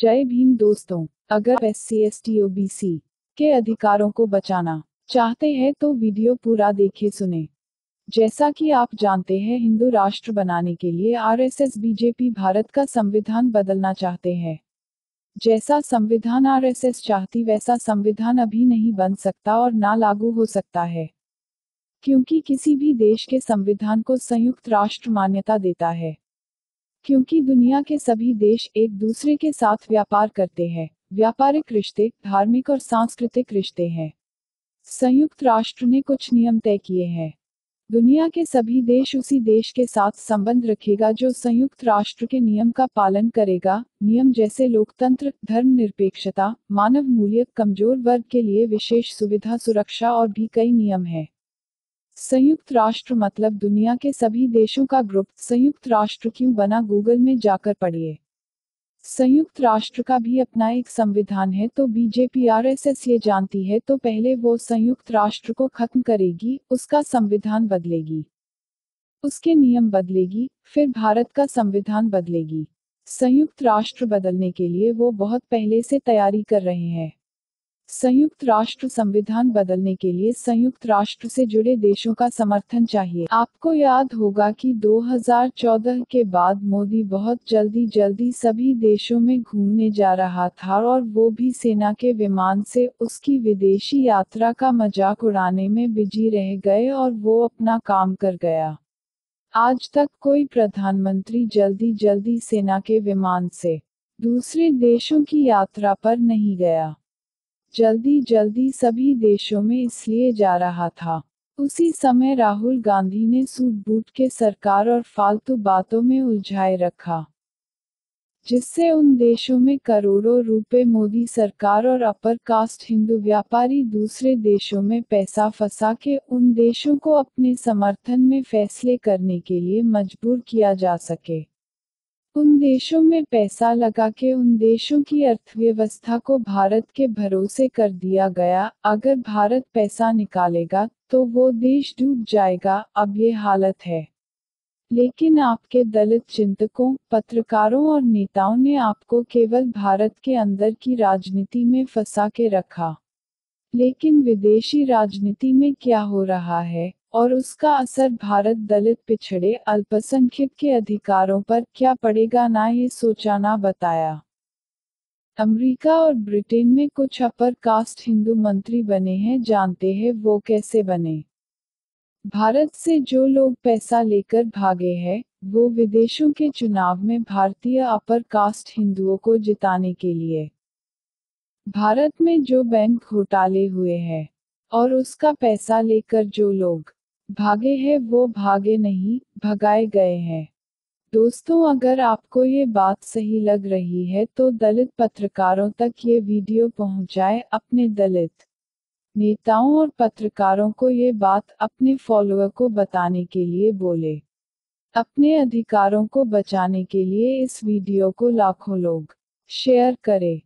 जय भीम दोस्तों। अगर SC ST OBC के अधिकारों को बचाना चाहते हैं तो वीडियो पूरा देखे सुने। जैसा कि आप जानते हैं, हिंदू राष्ट्र बनाने के लिए RSS बीजेपी भारत का संविधान बदलना चाहते हैं। जैसा संविधान RSS चाहती वैसा संविधान अभी नहीं बन सकता और ना लागू हो सकता है, क्योंकि किसी भी देश के संविधान को संयुक्त राष्ट्र मान्यता देता है। क्योंकि दुनिया के सभी देश एक दूसरे के साथ व्यापार करते हैं। व्यापारिक रिश्ते, धार्मिक और सांस्कृतिक रिश्ते हैं। संयुक्त राष्ट्र ने कुछ नियम तय किए हैं। दुनिया के सभी देश उसी देश के साथ संबंध रखेगा जो संयुक्त राष्ट्र के नियम का पालन करेगा। नियम जैसे लोकतंत्र, धर्मनिरपेक्षता, मानव मूल्य, कमजोर वर्ग के लिए विशेष सुविधा, सुरक्षा और भी कई नियम हैं। संयुक्त राष्ट्र मतलब दुनिया के सभी देशों का ग्रुप। संयुक्त राष्ट्र क्यों बना, गूगल में जाकर पढ़िए। संयुक्त राष्ट्र का भी अपना एक संविधान है, तो बीजेपी RSS ये जानती है तो पहले वो संयुक्त राष्ट्र को खत्म करेगी, उसका संविधान बदलेगी, उसके नियम बदलेगी, फिर भारत का संविधान बदलेगी। संयुक्त राष्ट्र बदलने के लिए वो बहुत पहले से तैयारी कर रहे हैं। संयुक्त राष्ट्र संविधान बदलने के लिए संयुक्त राष्ट्र से जुड़े देशों का समर्थन चाहिए। आपको याद होगा कि 2014 के बाद मोदी बहुत जल्दी सभी देशों में घूमने जा रहा था और वो भी सेना के विमान से। उसकी विदेशी यात्रा का मजाक उड़ाने में बिजी रह गए और वो अपना काम कर गया। आज तक कोई प्रधानमंत्री जल्दी सेना के विमान से दूसरे देशों की यात्रा पर नहीं गया। जल्दी सभी देशों में इसलिए जा रहा था। उसी समय राहुल गांधी ने सूट बूट के सरकार और फालतू बातों में उलझाए रखा, जिससे उन देशों में करोड़ों रुपए मोदी सरकार और अपर कास्ट हिंदू व्यापारी दूसरे देशों में पैसा फंसा के उन देशों को अपने समर्थन में फैसले करने के लिए मजबूर किया जा सके। उन देशों में पैसा लगा के उन देशों की अर्थव्यवस्था को भारत के भरोसे कर दिया गया। अगर भारत पैसा निकालेगा तो वो देश डूब जाएगा। अब ये हालत है। लेकिन आपके दलित चिंतकों, पत्रकारों और नेताओं ने आपको केवल भारत के अंदर की राजनीति में फंसा के रखा। लेकिन विदेशी राजनीति में क्या हो रहा है और उसका असर भारत दलित, पिछड़े, अल्पसंख्यक के अधिकारों पर क्या पड़ेगा, ना ये सोचा ना बताया। अमेरिका और ब्रिटेन में कुछ अपर कास्ट हिंदू मंत्री बने हैं, जानते हैं वो कैसे बने? भारत से जो लोग पैसा लेकर भागे हैं, वो विदेशों के चुनाव में भारतीय अपर कास्ट हिंदुओं को जिताने के लिए। भारत में जो बैंक घोटाले हुए हैं और उसका पैसा लेकर जो लोग भागे हैं वो भागे नहीं, भगाए गए हैं। दोस्तों, अगर आपको ये बात सही लग रही है तो दलित पत्रकारों तक ये वीडियो पहुंचाए। अपने दलित नेताओं और पत्रकारों को ये बात अपने फॉलोअर को बताने के लिए बोले। अपने अधिकारों को बचाने के लिए इस वीडियो को लाखों लोग शेयर करें।